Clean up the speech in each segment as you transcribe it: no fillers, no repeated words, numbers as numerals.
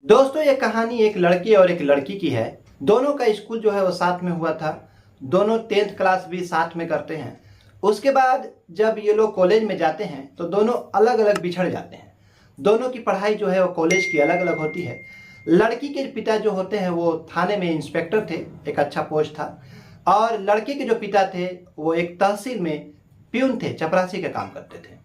दोस्तों ये कहानी एक लड़के और एक लड़की की है। दोनों का स्कूल जो है वो साथ में हुआ था। दोनों 10th क्लास भी साथ में करते हैं। उसके बाद जब ये लोग कॉलेज में जाते हैं तो दोनों अलग अलग बिछड़ जाते हैं। दोनों की पढ़ाई जो है वो कॉलेज की अलग अलग होती है। लड़की के पिता जो होते हैं वो थाने में इंस्पेक्टर थे, एक अच्छा पोस्ट था। और लड़के के जो पिता थे वो एक तहसील में प्यून थे, चपरासी का काम करते थे।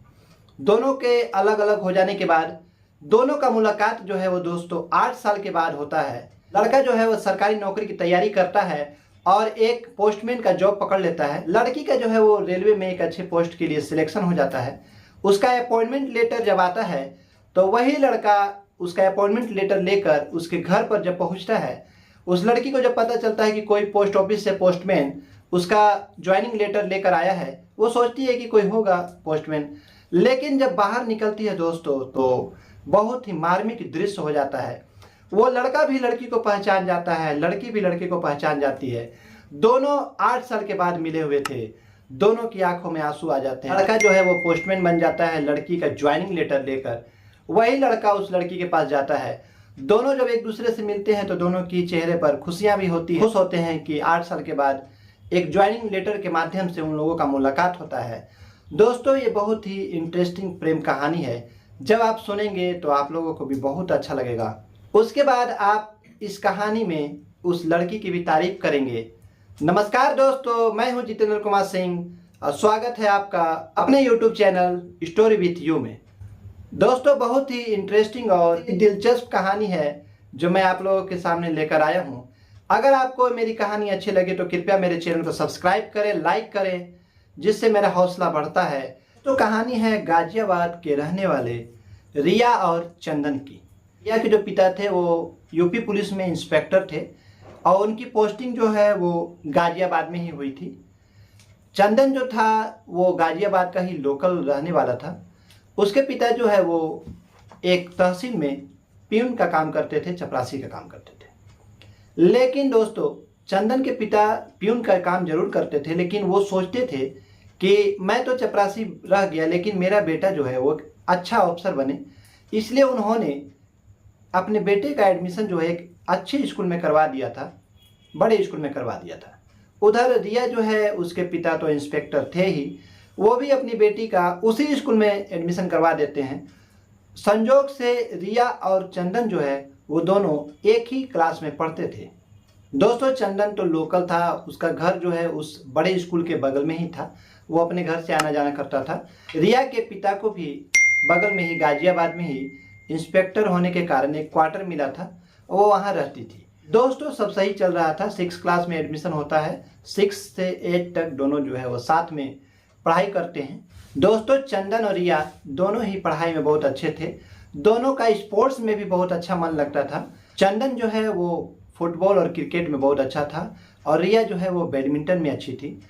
दोनों के अलग अलग हो जाने के बाद दोनों का मुलाकात जो है वो दोस्तों 8 साल के बाद होता है। लड़का जो है वो सरकारी नौकरी की तैयारी करता है और एक पोस्टमैन का जॉब पकड़ लेता है। लड़की का जो है वो रेलवे में एक अच्छे पोस्ट के लिए सिलेक्शन हो जाता है। उसका अपॉइंटमेंट लेटर जब आता है तो वही लड़का उसका अपॉइंटमेंट लेटर लेकर उसके घर पर जब पहुंचता है, उस लड़की को जब पता चलता है कि कोई पोस्ट ऑफिस से पोस्टमैन उसका ज्वाइनिंग लेटर लेकर आया है, वो सोचती है कि कोई होगा पोस्टमैन। लेकिन जब बाहर निकलती है दोस्तों तो बहुत ही मार्मिक दृश्य हो जाता है। वो लड़का भी लड़की को पहचान जाता है, लड़की भी लड़के को पहचान जाती है। दोनों 8 साल के बाद मिले हुए थे। दोनों की आंखों में आंसू आ जाते हैं। लड़का जो है वो पोस्टमैन बन जाता है लड़की का ज्वाइनिंग लेटर लेकर। वही लड़का उस लड़की के पास जाता है। दोनों जब एक दूसरे से मिलते हैं तो दोनों की चेहरे पर खुशियां भी होती है। खुश होते हैं कि 8 साल के बाद एक ज्वाइनिंग लेटर के माध्यम से उन लोगों का मुलाकात होता है। दोस्तों ये बहुत ही इंटरेस्टिंग प्रेम कहानी है। जब आप सुनेंगे तो आप लोगों को भी बहुत अच्छा लगेगा। उसके बाद आप इस कहानी में उस लड़की की भी तारीफ करेंगे। नमस्कार दोस्तों, मैं हूं जितेंद्र कुमार सिंह और स्वागत है आपका अपने YouTube channel story with you में। दोस्तों बहुत ही इंटरेस्टिंग और दिलचस्प कहानी है जो मैं आप लोगों के सामने लेकर आया हूं। अगर आपको मेरी कहानी अच्छी लगे तो कृपया मेरे चैनल को सब्सक्राइब करें, लाइक करें, जिससे मेरा हौसला बढ़ता है। तो कहानी है गाजियाबाद के रहने वाले रिया और चंदन की। रिया के जो पिता थे वो यूपी पुलिस में इंस्पेक्टर थे और उनकी पोस्टिंग जो है वो गाजियाबाद में ही हुई थी। चंदन जो था वो गाजियाबाद का ही लोकल रहने वाला था। उसके पिता जो है वो एक तहसील में प्यून का काम करते थे, चपरासी का काम करते थे। लेकिन दोस्तों चंदन के पिता प्यून का काम जरूर करते थे, लेकिन वो सोचते थे कि मैं तो चपरासी रह गया लेकिन मेरा बेटा जो है वो अच्छा अफसर बने। इसलिए उन्होंने अपने बेटे का एडमिशन जो है एक अच्छे स्कूल में करवा दिया था, बड़े स्कूल में करवा दिया था। उधर रिया जो है उसके पिता तो इंस्पेक्टर थे ही, वो भी अपनी बेटी का उसी स्कूल में एडमिशन करवा देते हैं। संजोग से रिया और चंदन जो है वो दोनों एक ही क्लास में पढ़ते थे। दोस्तों चंदन तो लोकल था, उसका घर जो है उस बड़े स्कूल के बगल में ही था। वो अपने घर से आना जाना करता था। रिया के पिता को भी बगल में ही गाजियाबाद में ही इंस्पेक्टर होने के कारण एक क्वार्टर मिला था, वो वहाँ रहती थी। दोस्तों सब सही चल रहा था। 6 क्लास में एडमिशन होता है। 6 से 8 तक दोनों जो है वो साथ में पढ़ाई करते हैं। दोस्तों चंदन और रिया दोनों ही पढ़ाई में बहुत अच्छे थे। दोनों का स्पोर्ट्स में भी बहुत अच्छा मन लगता था। चंदन जो है वो फुटबॉल और क्रिकेट में बहुत अच्छा था और रिया जो है वो बैडमिंटन में अच्छी थी।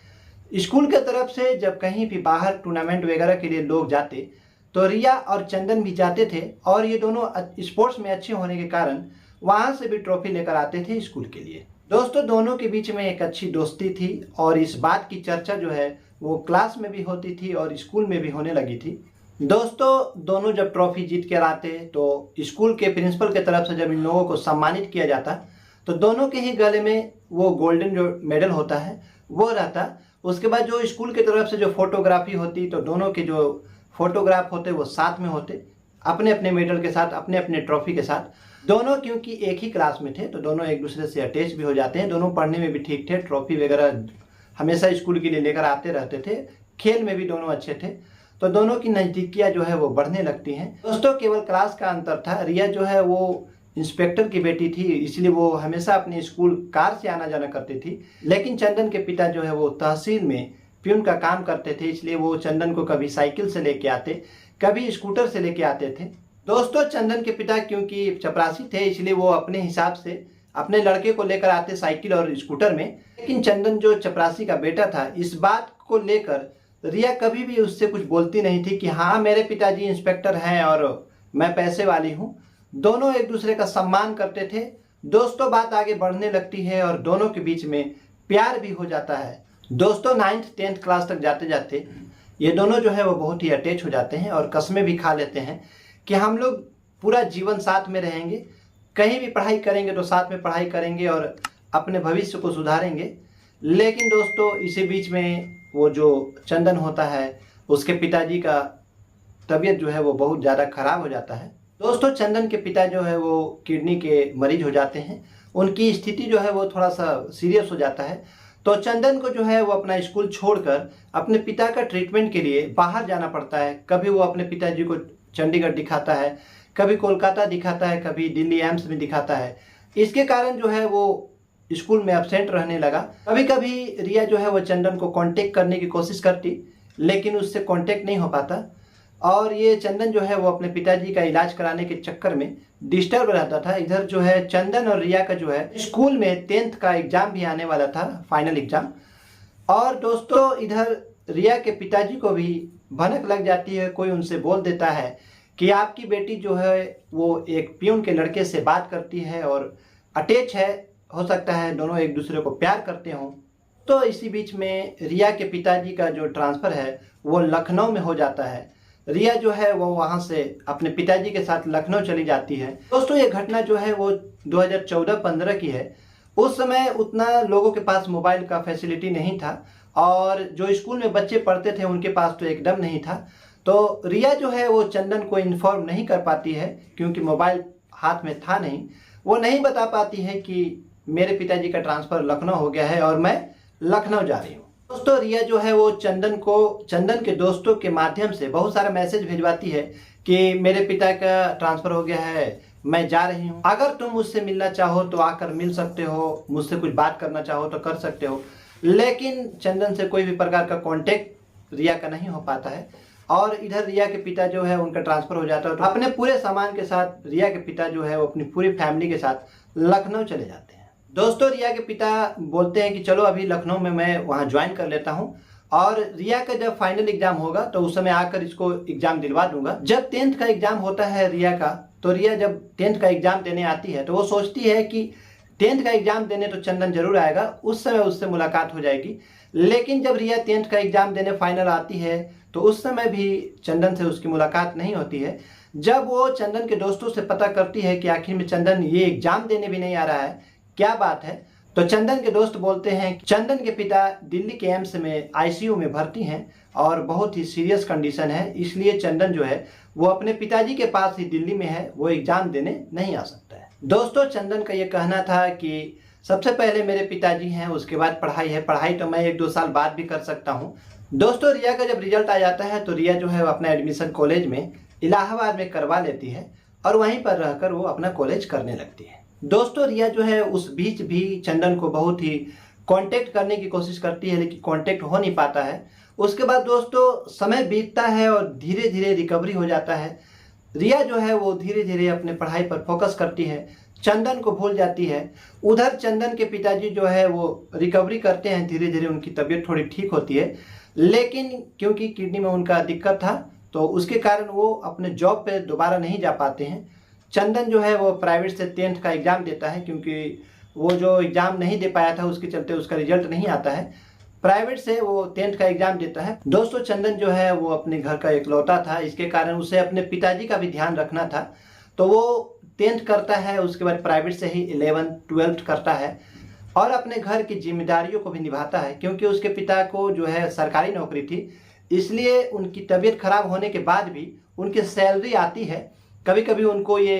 स्कूल के तरफ से जब कहीं भी बाहर टूर्नामेंट वगैरह के लिए लोग जाते तो रिया और चंदन भी जाते थे और ये दोनों स्पोर्ट्स में अच्छे होने के कारण वहाँ से भी ट्रॉफी लेकर आते थे स्कूल के लिए। दोस्तों दोनों के बीच में एक अच्छी दोस्ती थी और इस बात की चर्चा जो है वो क्लास में भी होती थी और स्कूल में भी होने लगी थी। दोस्तों दोनों जब ट्रॉफी जीत कर आते तो स्कूल के प्रिंसिपल की तरफ से जब इन लोगों को सम्मानित किया जाता तो दोनों के ही गले में वो गोल्डन जो मेडल होता है वो रहता। उसके बाद जो स्कूल की तरफ से जो फोटोग्राफी होती तो दोनों के जो फोटोग्राफ होते वो साथ में होते, अपने अपने मेडल के साथ, अपने अपने ट्रॉफी के साथ। दोनों क्योंकि एक ही क्लास में थे तो दोनों एक दूसरे से अटैच भी हो जाते हैं। दोनों पढ़ने में भी ठीक थे, ट्रॉफी वगैरह हमेशा स्कूल के लिए लेकर आते रहते थे। खेल में भी दोनों अच्छे थे तो दोनों की नज़दीकियाँ जो है वो बढ़ने लगती हैं। दोस्तों केवल क्लास का अंतर था। रिया जो है वो इंस्पेक्टर की बेटी थी, इसलिए वो हमेशा अपने स्कूल कार से आना जाना करती थी। लेकिन चंदन के पिता जो है वो तहसील में प्यून का काम करते थे, इसलिए वो चंदन को कभी साइकिल से लेके आते, कभी स्कूटर से लेके आते थे। दोस्तों चंदन के पिता क्योंकि चपरासी थे इसलिए वो अपने हिसाब से अपने लड़के को लेकर आते साइकिल और स्कूटर में। लेकिन चंदन जो चपरासी का बेटा था, इस बात को लेकर रिया कभी भी उससे कुछ बोलती नहीं थी कि हाँ मेरे पिताजी इंस्पेक्टर हैं और मैं पैसे वाली हूँ। दोनों एक दूसरे का सम्मान करते थे। दोस्तों बात आगे बढ़ने लगती है और दोनों के बीच में प्यार भी हो जाता है। दोस्तों 9th 10th क्लास तक जाते जाते ये दोनों जो है वो बहुत ही अटैच हो जाते हैं और कस्में भी खा लेते हैं कि हम लोग पूरा जीवन साथ में रहेंगे कहीं भी पढ़ाई करेंगे तो साथ में पढ़ाई करेंगे और अपने भविष्य को सुधारेंगे। लेकिन दोस्तों इसी बीच में वो जो चंदन होता है उसके पिताजी का तबीयत जो है वो बहुत ज़्यादा ख़राब हो जाता है। दोस्तों चंदन के पिता जो है वो किडनी के मरीज हो जाते हैं, उनकी स्थिति जो है वो थोड़ा सा सीरियस हो जाता है। तो चंदन को जो है वो अपना स्कूल छोड़कर अपने पिता का ट्रीटमेंट के लिए बाहर जाना पड़ता है। कभी वो अपने पिताजी को चंडीगढ़ दिखाता है, कभी कोलकाता दिखाता है, कभी दिल्ली एम्स में दिखाता है। इसके कारण जो है वो स्कूल में एब्सेंट रहने लगा। कभी कभी रिया जो है वो चंदन को कांटेक्ट करने की कोशिश करती, लेकिन उससे कांटेक्ट नहीं हो पाता और ये चंदन जो है वो अपने पिताजी का इलाज कराने के चक्कर में डिस्टर्ब रहता था। इधर जो है चंदन और रिया का जो है स्कूल में 10th का एग्जाम भी आने वाला था, फाइनल एग्जाम। और दोस्तों इधर रिया के पिताजी को भी भनक लग जाती है, कोई उनसे बोल देता है कि आपकी बेटी जो है वो एक पियून के लड़के से बात करती है और अटैच है, हो सकता है दोनों एक दूसरे को प्यार करते हों। तो इसी बीच में रिया के पिताजी का जो ट्रांसफ़र है वो लखनऊ में हो जाता है। रिया जो है वो वहाँ से अपने पिताजी के साथ लखनऊ चली जाती है। दोस्तों ये घटना जो है वो 2014-15 की है। उस समय उतना लोगों के पास मोबाइल का फैसिलिटी नहीं था और जो स्कूल में बच्चे पढ़ते थे उनके पास तो एकदम नहीं था। तो रिया जो है वो चंदन को इन्फॉर्म नहीं कर पाती है क्योंकि मोबाइल हाथ में था नहीं। वो नहीं बता पाती है कि मेरे पिताजी का ट्रांसफ़र लखनऊ हो गया है और मैं लखनऊ जा रही हूँ। दोस्तों रिया जो है वो चंदन के दोस्तों के माध्यम से बहुत सारा मैसेज भिजवाती है कि मेरे पिता का ट्रांसफ़र हो गया है, मैं जा रही हूँ, अगर तुम मुझसे मिलना चाहो तो आकर मिल सकते हो, मुझसे कुछ बात करना चाहो तो कर सकते हो। लेकिन चंदन से कोई भी प्रकार का कांटेक्ट रिया का नहीं हो पाता है। और इधर रिया के पिता जो है उनका ट्रांसफ़र हो जाता है तो अपने पूरे सामान के साथ रिया के पिता जो है वो अपनी पूरी फैमिली के साथ लखनऊ चले जाते हैं। दोस्तों रिया के पिता बोलते हैं कि चलो अभी लखनऊ में मैं वहाँ ज्वाइन कर लेता हूँ और रिया का जब फाइनल एग्जाम होगा तो उस समय आकर इसको एग्जाम दिलवा दूंगा। जब 10th का एग्जाम होता है रिया का, तो रिया जब 10th का एग्जाम देने आती है तो वो सोचती है कि 10th का एग्जाम देने तो चंदन जरूर आएगा, उस समय उससे मुलाकात हो जाएगी। लेकिन जब रिया 10th का एग्जाम देने फाइनल आती है तो उस समय भी चंदन से उसकी मुलाकात नहीं होती है। जब वो चंदन के दोस्तों से पता करती है कि आखिर में चंदन ये एग्जाम देने भी नहीं आ रहा है, क्या बात है, तो चंदन के दोस्त बोलते हैं कि चंदन के पिता दिल्ली के एम्स में आईसीयू में भर्ती हैं और बहुत ही सीरियस कंडीशन है, इसलिए चंदन जो है वो अपने पिताजी के पास ही दिल्ली में है, वो एग्जाम देने नहीं आ सकता है। दोस्तों चंदन का ये कहना था कि सबसे पहले मेरे पिताजी हैं, उसके बाद पढ़ाई है, पढ़ाई तो मैं 1-2 साल बाद भी कर सकता हूँ। दोस्तों रिया का जब रिजल्ट आ जाता है तो रिया जो है अपना एडमिशन कॉलेज में इलाहाबाद में करवा लेती है और वहीं पर रहकर वो अपना कॉलेज करने लगती है। दोस्तों रिया जो है उस बीच भी चंदन को बहुत ही कांटेक्ट करने की कोशिश करती है, लेकिन कांटेक्ट हो नहीं पाता है। उसके बाद दोस्तों समय बीतता है और धीरे धीरे रिकवरी हो जाता है। रिया जो है वो धीरे धीरे अपने पढ़ाई पर फोकस करती है, चंदन को भूल जाती है। उधर चंदन के पिताजी जो है वो रिकवरी करते हैं, धीरे धीरे उनकी तबीयत थोड़ी ठीक होती है, लेकिन क्योंकि किडनी में उनका दिक्कत था तो उसके कारण वो अपने जॉब पे दोबारा नहीं जा पाते हैं। चंदन जो है वो प्राइवेट से 10th का एग्ज़ाम देता है क्योंकि वो जो एग्ज़ाम नहीं दे पाया था उसके चलते उसका रिजल्ट नहीं आता है। प्राइवेट से वो 10th का एग्ज़ाम देता है। दोस्तों चंदन जो है वो अपने घर का इकलौता था, इसके कारण उसे अपने पिताजी का भी ध्यान रखना था, तो वो 10th करता है, उसके बाद प्राइवेट से ही 11th 12th करता है और अपने घर की जिम्मेदारियों को भी निभाता है। क्योंकि उसके पिता को जो है सरकारी नौकरी थी, इसलिए उनकी तबीयत खराब होने के बाद भी उनकी सैलरी आती है। कभी कभी उनको ये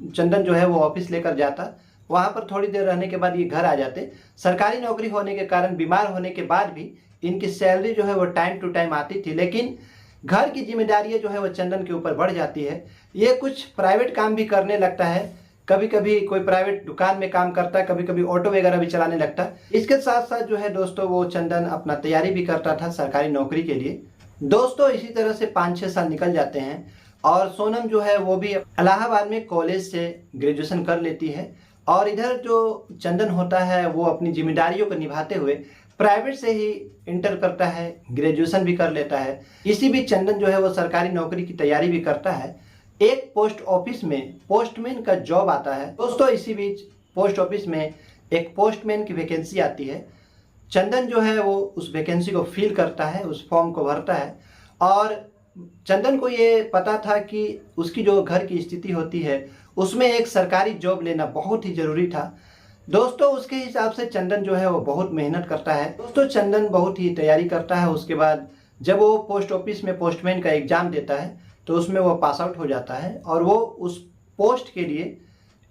चंदन जो है वो ऑफिस लेकर जाता, वहाँ पर थोड़ी देर रहने के बाद ये घर आ जाते। सरकारी नौकरी होने के कारण बीमार होने के बाद भी इनकी सैलरी जो है वो टाइम टू टाइम आती थी, लेकिन घर की जिम्मेदारियाँ जो है वो चंदन के ऊपर बढ़ जाती है। ये कुछ प्राइवेट काम भी करने लगता है, कभी कभी कोई प्राइवेट दुकान में काम करता है, कभी कभी ऑटो वगैरह भी चलाने लगता है। इसके साथ साथ जो है दोस्तों वो चंदन अपना तैयारी भी करता था सरकारी नौकरी के लिए। दोस्तों इसी तरह से 5-6 साल निकल जाते हैं और सोनम जो है वो भी इलाहाबाद में कॉलेज से ग्रेजुएशन कर लेती है और इधर जो चंदन होता है वो अपनी जिम्मेदारियों को निभाते हुए प्राइवेट से ही इंटर करता है, ग्रेजुएशन भी कर लेता है। इसी बीच चंदन जो है वो सरकारी नौकरी की तैयारी भी करता है। एक पोस्ट ऑफिस में पोस्टमैन का जॉब आता है। दोस्तों इसी बीच पोस्ट ऑफिस में एक पोस्टमैन की वैकेंसी आती है। चंदन जो है वो उस वैकेंसी को फिल करता है, उस फॉर्म को भरता है और चंदन को ये पता था कि उसकी जो घर की स्थिति होती है उसमें एक सरकारी जॉब लेना बहुत ही ज़रूरी था। दोस्तों उसके हिसाब से चंदन जो है वो बहुत मेहनत करता है। दोस्तों चंदन बहुत ही तैयारी करता है। उसके बाद जब वो पोस्ट ऑफिस में पोस्टमैन का एग्ज़ाम देता है तो उसमें वो पास आउट हो जाता है और वो उस पोस्ट के लिए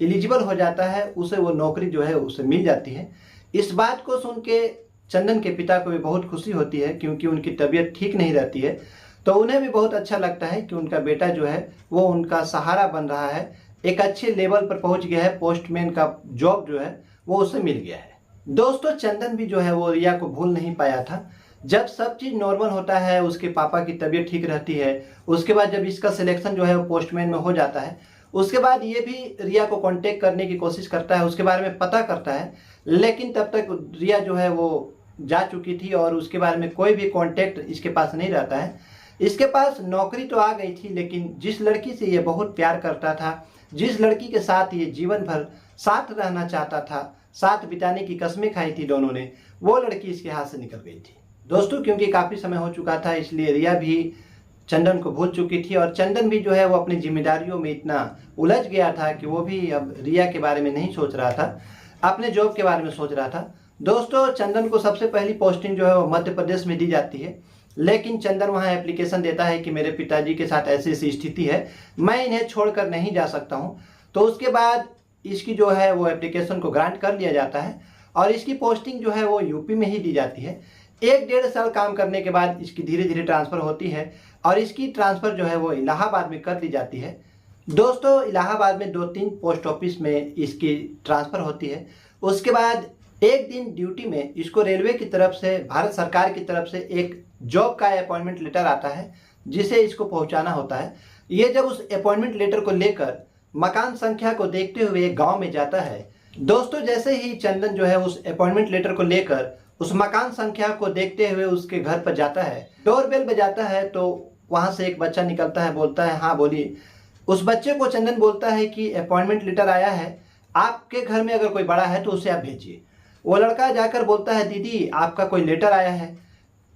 एलिजिबल हो जाता है। उसे वो नौकरी जो है उसे मिल जाती है। इस बात को सुन के चंदन के पिता को भी बहुत खुशी होती है, क्योंकि उनकी तबीयत ठीक नहीं रहती है। तो उन्हें भी बहुत अच्छा लगता है कि उनका बेटा जो है वो उनका सहारा बन रहा है, एक अच्छे लेवल पर पहुंच गया है, पोस्टमैन का जॉब जो है वो उसे मिल गया है। दोस्तों चंदन भी जो है वो रिया को भूल नहीं पाया था। जब सब चीज़ नॉर्मल होता है, उसके पापा की तबीयत ठीक रहती है, उसके बाद जब इसका सिलेक्शन जो है वो पोस्टमैन में हो जाता है, उसके बाद ये भी रिया को कांटेक्ट करने की कोशिश करता है, उसके बारे में पता करता है। लेकिन तब तक रिया जो है वो जा चुकी थी और उसके बारे में कोई भी कांटेक्ट इसके पास नहीं रहता है। इसके पास नौकरी तो आ गई थी, लेकिन जिस लड़की से ये बहुत प्यार करता था, जिस लड़की के साथ ये जीवन भर साथ रहना चाहता था, साथ बिताने की कसमें खाई थी दोनों ने, वो लड़की इसके हाथ से निकल गई थी। दोस्तों क्योंकि काफ़ी समय हो चुका था, इसलिए रिया भी चंदन को भूल चुकी थी और चंदन भी जो है वो अपनी जिम्मेदारियों में इतना उलझ गया था कि वो भी अब रिया के बारे में नहीं सोच रहा था, अपने जॉब के बारे में सोच रहा था। दोस्तों चंदन को सबसे पहली पोस्टिंग जो है वो मध्य प्रदेश में दी जाती है, लेकिन चंदन वहाँ एप्लीकेशन देता है कि मेरे पिताजी के साथ ऐसी ऐसी स्थिति है, मैं इन्हें छोड़कर नहीं जा सकता हूँ। तो उसके बाद इसकी जो है वो एप्लीकेशन को ग्रांट कर लिया जाता है और इसकी पोस्टिंग जो है वो यूपी में ही दी जाती है। 1-1.5 साल काम करने के बाद इसकी धीरे धीरे ट्रांसफ़र होती है और इसकी ट्रांसफ़र जो है वो इलाहाबाद में कर दी जाती है। दोस्तों इलाहाबाद में 2-3 पोस्ट ऑफिस में इसकी ट्रांसफ़र होती है। उसके बाद एक दिन ड्यूटी में इसको रेलवे की तरफ से, भारत सरकार की तरफ से एक जॉब का अपॉइंटमेंट लेटर आता है जिसे इसको पहुंचाना होता है। ये जब उस अपॉइंटमेंट लेटर को लेकर मकान संख्या को देखते हुए गांव में जाता है। दोस्तों जैसे ही चंदन जो है उस अपॉइंटमेंट लेटर को लेकर उस मकान संख्या को देखते हुए उसके घर पर जाता है, डोरबेल बजाता है तो वहां से एक बच्चा निकलता है, बोलता है हाँ बोलिए। उस बच्चे को चंदन बोलता है कि अपॉइंटमेंट लेटर आया है, आपके घर में अगर कोई बड़ा है तो उसे आप भेजिए। वो लड़का जाकर बोलता है दीदी आपका कोई लेटर आया है।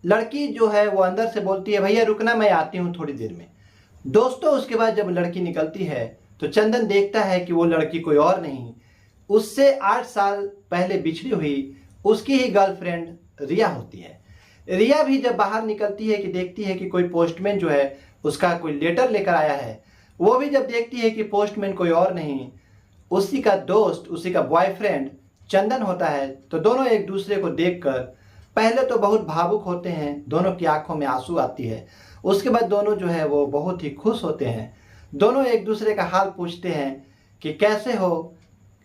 लड़की जो है वो अंदर से बोलती है भैया रुकना, मैं आती हूँ थोड़ी देर में। दोस्तों उसके बाद जब लड़की निकलती है तो चंदन देखता है कि वो लड़की कोई और नहीं, उससे 8 साल पहले बिछड़ी हुई उसकी ही गर्लफ्रेंड रिया होती है। रिया भी जब बाहर निकलती है कि देखती है कि कोई पोस्टमैन जो है उसका कोई लेटर लेकर आया है, वो भी जब देखती है कि पोस्टमैन कोई और नहीं, उसी का दोस्त, उसी का बॉयफ्रेंड चंदन होता है। तो दोनों एक दूसरे को देखकर पहले तो बहुत भावुक होते हैं, दोनों की आंखों में आंसू आती है। उसके बाद दोनों जो है वो बहुत ही खुश होते हैं। दोनों एक दूसरे का हाल पूछते हैं कि कैसे हो,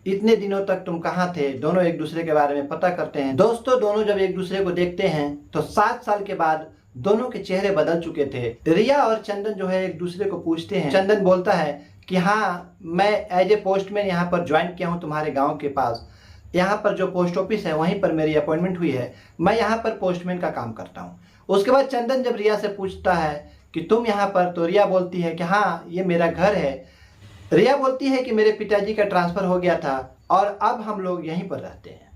इतने दिनों तक तुम कहाँ थे। दोनों एक दूसरे के बारे में पता करते हैं। दोस्तों दोनों जब एक दूसरे को देखते हैं तो 7 साल के बाद दोनों के चेहरे बदल चुके थे। रिया और चंदन जो है एक दूसरे को पूछते हैं। चंदन बोलता है कि हाँ मैं एज ए पोस्टमैन यहाँ पर ज्वाइन किया हूँ तुम्हारे गाँव के पास, यहाँ पर जो पोस्ट ऑफिस है वहीं पर मेरी अपॉइंटमेंट हुई है, मैं यहाँ पर पोस्टमैन का काम करता हूँ। उसके बाद चंदन जब रिया से पूछता है कि तुम यहाँ पर, तो रिया बोलती है कि हाँ ये मेरा घर है। रिया बोलती है कि मेरे पिताजी का ट्रांसफ़र हो गया था और अब हम लोग यहीं पर रहते हैं।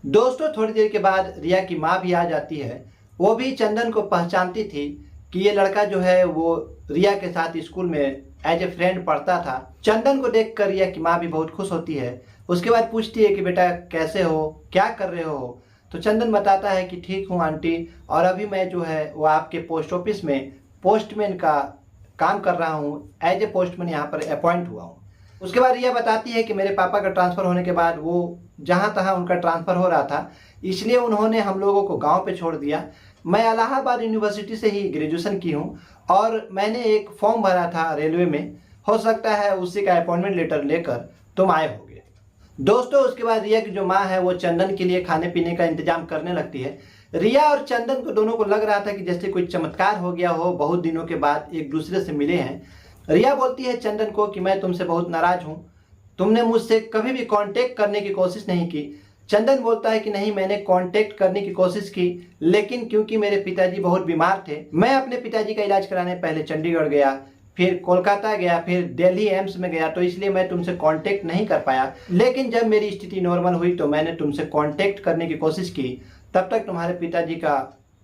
दोस्तों थोड़ी देर के बाद रिया की माँ भी आ जाती है। वो भी चंदन को पहचानती थी कि ये लड़का जो है वो रिया के साथ स्कूल में एज ए फ्रेंड पढ़ता था। चंदन को देखकर रिया की माँ भी बहुत खुश होती है। उसके बाद पूछती है कि बेटा कैसे हो, क्या कर रहे हो। तो चंदन बताता है कि ठीक हूँ आंटी, और अभी मैं जो है वो आपके पोस्ट ऑफिस में पोस्टमैन का काम कर रहा हूँ, एज ए पोस्टमैन यहाँ पर अपॉइंट हुआ हूँ। उसके बाद रिया बताती है कि मेरे पापा का ट्रांसफ़र होने के बाद वो जहाँ तहाँ उनका ट्रांसफ़र हो रहा था, इसलिए उन्होंने हम लोगों को गांव पे छोड़ दिया। मैं इलाहाबाद यूनिवर्सिटी से ही ग्रेजुएशन की हूँ और मैंने एक फॉर्म भरा था रेलवे में, हो सकता है उसी का अपॉइंटमेंट लेटर लेकर तुम आए होगे। दोस्तों उसके बाद रिया की जो माँ है वो चंदन के लिए खाने पीने का इंतजाम करने लगती है। रिया और चंदन को दोनों को लग रहा था कि जैसे कोई चमत्कार हो गया हो, बहुत दिनों के बाद एक दूसरे से मिले हैं। रिया बोलती है चंदन को कि मैं तुमसे बहुत नाराज़ हूँ, तुमने मुझसे कभी भी कांटेक्ट करने की कोशिश नहीं की। चंदन बोलता है कि नहीं मैंने कांटेक्ट करने की कोशिश की, लेकिन क्योंकि मेरे पिताजी बहुत बीमार थे, मैं अपने पिताजी का इलाज कराने पहले चंडीगढ़ गया, फिर कोलकाता गया, फिर दिल्ली एम्स में गया, तो इसलिए मैं तुमसे कांटेक्ट नहीं कर पाया। लेकिन जब मेरी स्थिति नॉर्मल हुई तो मैंने तुमसे कांटेक्ट करने की कोशिश की, तब तक तुम्हारे पिताजी का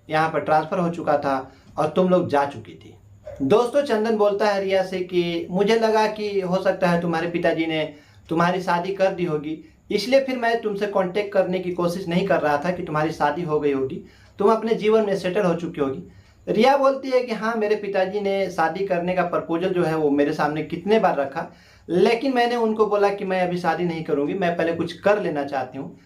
यहाँ पर ट्रांसफ़र हो चुका था और तुम लोग जा चुकी थी। दोस्तों चंदन बोलता है रिया से कि मुझे लगा कि हो सकता है तुम्हारे पिताजी ने तुम्हारी शादी कर दी होगी, इसलिए फिर मैं तुमसे कांटेक्ट करने की कोशिश नहीं कर रहा था कि तुम्हारी शादी हो गई होगी, तुम अपने जीवन में सेटल हो चुकी होगी। रिया बोलती है कि हाँ, मेरे पिताजी ने शादी करने का प्रपोजल जो है वो मेरे सामने कितने बार रखा, लेकिन मैंने उनको बोला कि मैं अभी शादी नहीं करूँगी, मैं पहले कुछ कर लेना चाहती हूँ।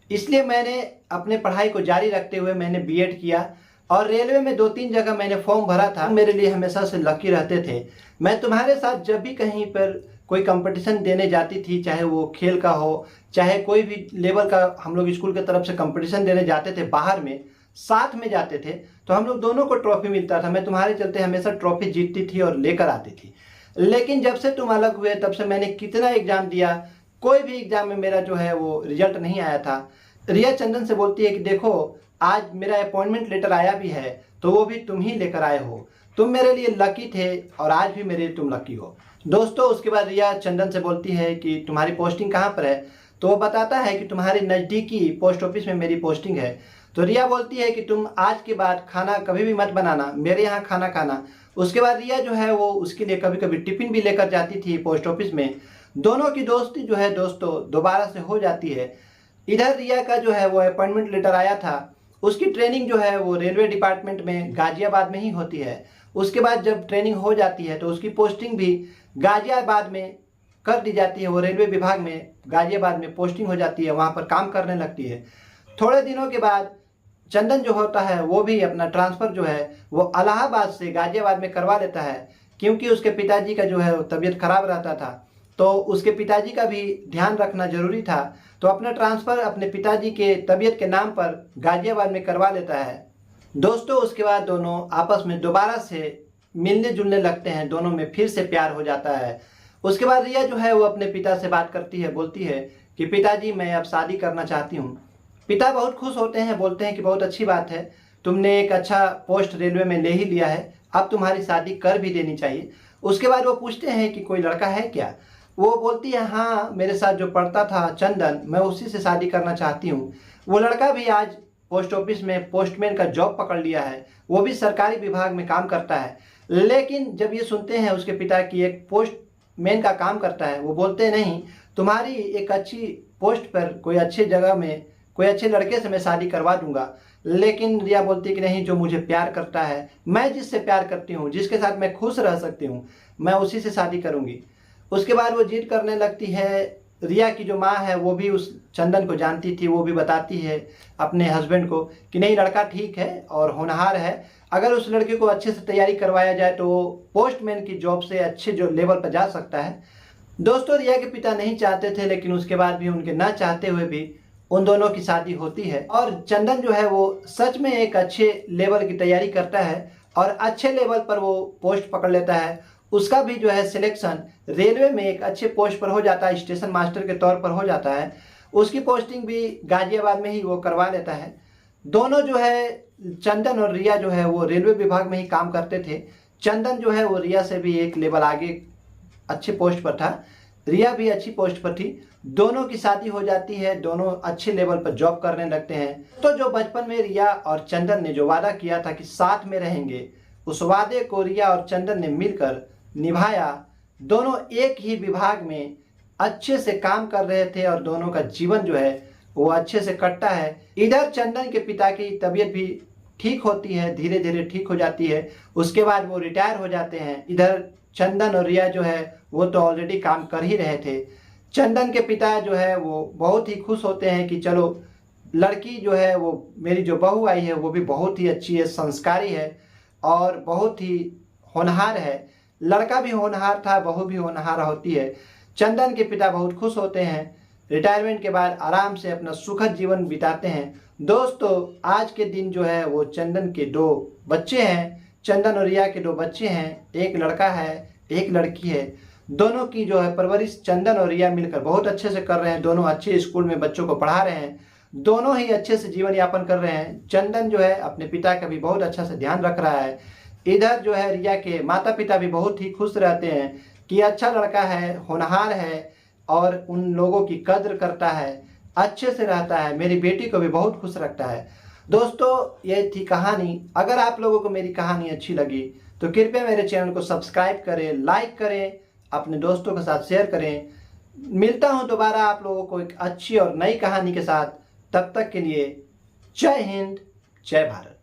इसलिए मैंने अपने पढ़ाई को जारी रखते हुए मैंने बीएड किया और रेलवे में 2-3 जगह मैंने फॉर्म भरा था। मेरे लिए हमेशा से लकी रहते थे। मैं तुम्हारे साथ जब भी कहीं पर कोई कंपटीशन देने जाती थी, चाहे वो खेल का हो, चाहे कोई भी लेवल का, हम लोग स्कूल की तरफ से कंपटीशन देने जाते थे बाहर में, साथ में जाते थे, तो हम लोग दोनों को ट्रॉफी मिलता था। मैं तुम्हारे चलते हमेशा ट्रॉफी जीतती थी और लेकर आती थी। लेकिन जब से तुम अलग हुए तब से मैंने कितना एग्जाम दिया, कोई भी एग्जाम में मेरा जो है वो रिजल्ट नहीं आया था। रिया चंदन से बोलती है कि देखो, आज मेरा अपॉइंटमेंट लेटर आया भी है तो वो भी तुम ही लेकर आए हो, तुम मेरे लिए लकी थे और आज भी मेरे लिए तुम लकी हो। दोस्तों उसके बाद रिया चंदन से बोलती है कि तुम्हारी पोस्टिंग कहाँ पर है, तो वो बताता है कि तुम्हारी नज़दीकी पोस्ट ऑफिस में मेरी पोस्टिंग है। तो रिया बोलती है कि तुम आज के बाद खाना कभी भी मत बनाना, मेरे यहाँ खाना खाना। उसके बाद रिया जो है वो उसके लिए कभी कभी टिफिन भी लेकर जाती थी पोस्ट ऑफिस में। दोनों की दोस्ती जो है दोस्तों दोबारा से हो जाती है। इधर रिया का जो है वो अपॉइंटमेंट लेटर आया था, उसकी ट्रेनिंग जो है वो रेलवे डिपार्टमेंट में गाजियाबाद में ही होती है। उसके बाद जब ट्रेनिंग हो जाती है तो उसकी पोस्टिंग भी गाजियाबाद में कर दी जाती है। वो रेलवे विभाग में गाजियाबाद में पोस्टिंग हो जाती है, वहाँ पर काम करने लगती है। थोड़े दिनों के बाद चंदन जो होता है वो भी अपना ट्रांसफ़र जो है वो इलाहाबाद से गाजियाबाद में करवा लेता है, क्योंकि उसके पिताजी का जो है तबीयत खराब रहता था, तो उसके पिताजी का भी ध्यान रखना जरूरी था। तो अपना ट्रांसफ़र अपने पिताजी के तबीयत के नाम पर गाजियाबाद में करवा लेता है। दोस्तों उसके बाद दोनों आपस में दोबारा से मिलने जुलने लगते हैं, दोनों में फिर से प्यार हो जाता है। उसके बाद रिया जो है वो अपने पिता से बात करती है, बोलती है कि पिताजी मैं अब शादी करना चाहती हूँ। पिता बहुत खुश होते हैं, बोलते हैं कि बहुत अच्छी बात है, तुमने एक अच्छा पोस्ट रेलवे में ले ही लिया है, अब तुम्हारी शादी कर भी देनी चाहिए। उसके बाद वो पूछते हैं कि कोई लड़का है क्या। वो बोलती है हाँ, मेरे साथ जो पढ़ता था चंदन, मैं उसी से शादी करना चाहती हूँ। वो लड़का भी आज पोस्ट ऑफिस में पोस्टमैन का जॉब पकड़ लिया है, वो भी सरकारी विभाग में काम करता है। लेकिन जब ये सुनते हैं उसके पिता की एक पोस्टमैन का काम करता है, वो बोलते हैं नहीं, तुम्हारी एक अच्छी पोस्ट पर कोई अच्छी जगह में कोई अच्छे लड़के से मैं शादी करवा दूंगा। लेकिन रिया बोलती है कि नहीं, जो मुझे प्यार करता है, मैं जिससे प्यार करती हूँ, जिसके साथ मैं खुश रह सकती हूँ, मैं उसी से शादी करूँगी। उसके बाद वो जिद करने लगती है। रिया की जो माँ है वो भी उस चंदन को जानती थी, वो भी बताती है अपने हस्बैंड को कि नहीं, लड़का ठीक है और होनहार है, अगर उस लड़के को अच्छे से तैयारी करवाया जाए तो वो पोस्टमैन की जॉब से अच्छे जो लेवल पर जा सकता है। दोस्तों रिया के पिता नहीं चाहते थे, लेकिन उसके बाद भी उनके ना चाहते हुए भी उन दोनों की शादी होती है और चंदन जो है वो सच में एक अच्छे लेवल की तैयारी करता है और अच्छे लेवल पर वो पोस्ट पकड़ लेता है। उसका भी जो है सिलेक्शन रेलवे में एक अच्छे पोस्ट पर हो जाता है, स्टेशन मास्टर के तौर पर हो जाता है। उसकी पोस्टिंग भी गाजियाबाद में ही वो करवा लेता है। दोनों जो है चंदन और रिया जो है वो रेलवे विभाग में ही काम करते थे। चंदन जो है वो रिया से भी एक लेवल आगे अच्छे पोस्ट पर था, रिया भी अच्छी पोस्ट पर थी। दोनों की शादी हो जाती है, दोनों अच्छे लेवल पर जॉब करने लगते हैं। तो जो बचपन में रिया और चंदन ने जो वादा किया था कि साथ में रहेंगे, उस वादे को रिया और चंदन ने मिलकर निभाया। दोनों एक ही विभाग में अच्छे से काम कर रहे थे और दोनों का जीवन जो है वो अच्छे से कटता है। इधर चंदन के पिता की तबीयत भी ठीक होती है, धीरे धीरे ठीक हो जाती है। उसके बाद वो रिटायर हो जाते हैं। इधर चंदन और रिया जो है वो तो ऑलरेडी काम कर ही रहे थे। चंदन के पिता जो है वो बहुत ही खुश होते हैं कि चलो, लड़की जो है वो मेरी जो बहू आई है वो भी बहुत ही अच्छी है, संस्कारी है और बहुत ही होनहार है। लड़का भी होनहार था, बहू भी होनहार होती है। चंदन के पिता बहुत खुश होते हैं, रिटायरमेंट के बाद आराम से अपना सुखद जीवन बिताते हैं। दोस्तों आज के दिन जो है वो चंदन के 2 बच्चे हैं, चंदन और रिया के 2 बच्चे हैं, एक लड़का है एक लड़की है। दोनों की जो है परवरिश चंदन और रिया मिलकर बहुत अच्छे से कर रहे हैं। दोनों अच्छे स्कूल में बच्चों को पढ़ा रहे हैं, दोनों ही अच्छे से जीवन यापन कर रहे हैं। चंदन जो है अपने पिता का भी बहुत अच्छा से ध्यान रख रहा है। इधर जो है रिया के माता पिता भी बहुत ही खुश रहते हैं कि अच्छा लड़का है, होनहार है और उन लोगों की कद्र करता है, अच्छे से रहता है, मेरी बेटी को भी बहुत खुश रखता है। दोस्तों ये थी कहानी। अगर आप लोगों को मेरी कहानी अच्छी लगी तो कृपया मेरे चैनल को सब्सक्राइब करें, लाइक करें, अपने दोस्तों के साथ शेयर करें। मिलता हूं दोबारा आप लोगों को एक अच्छी और नई कहानी के साथ। तब तक के लिए जय हिंद, जय भारत।